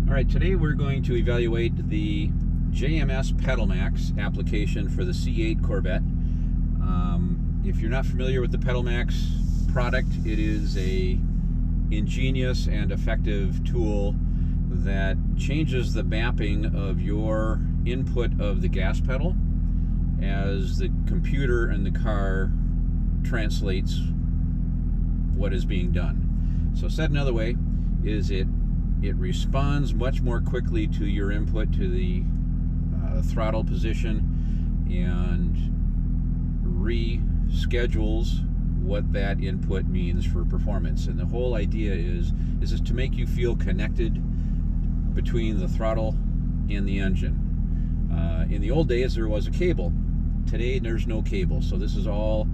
All right, today we're going to evaluate the JMS PedalMax application for the C8 Corvette. If you're not familiar with the PedalMax product, it is a ingenious and effective tool that changes the mapping of your input of the gas pedal as the computer in the car translates what is being done. So said another way is it responds much more quickly to your input to the throttle position and reschedules what that input means for performance. And the whole idea is to make you feel connected between the throttle and the engine. In the old days there was a cable. Today there's no cable, so this is all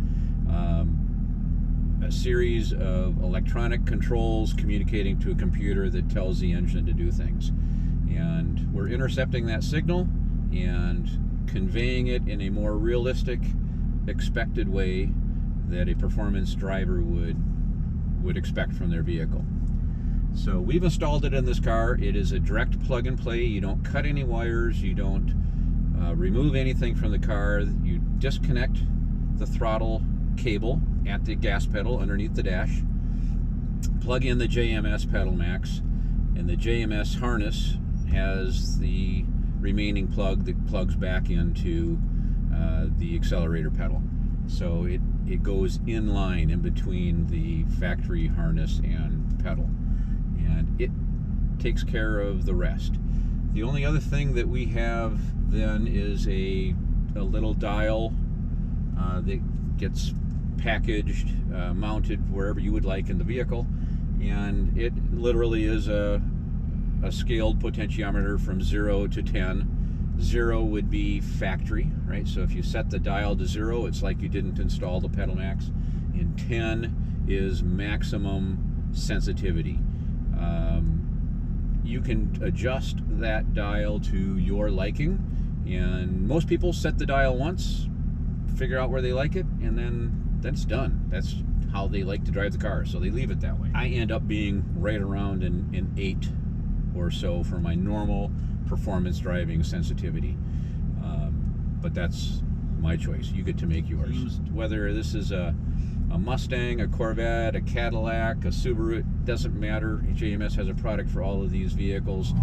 a series of electronic controls communicating to a computer that tells the engine to do things. And we're intercepting that signal and conveying it in a more realistic, expected way that a performance driver would expect from their vehicle. So we've installed it in this car. It is a direct plug and play. You don't cut any wires, you don't remove anything from the car. You disconnect the throttle cable at the gas pedal underneath the dash, plug in the JMS PedalMax, and the JMS harness has the remaining plug that plugs back into the accelerator pedal. So it goes in line in between the factory harness and pedal, and it takes care of the rest. The only other thing that we have then is a little dial that gets packaged, mounted wherever you would like in the vehicle, and it literally is a scaled potentiometer from 0 to 10. 0 would be factory, right? So if you set the dial to 0, it's like you didn't install the PedalMax. And 10 is maximum sensitivity. You can adjust that dial to your liking, and most people set the dial once, figure out where they like it, and then that's done. That's how they like to drive the car, so they leave it that way. I end up being right around an 8 or so for my normal performance driving sensitivity, but that's my choice. You get to make yours. Whether this is a Mustang, a Corvette, a Cadillac, a Subaru, it doesn't matter. JMS has a product for all of these vehicles.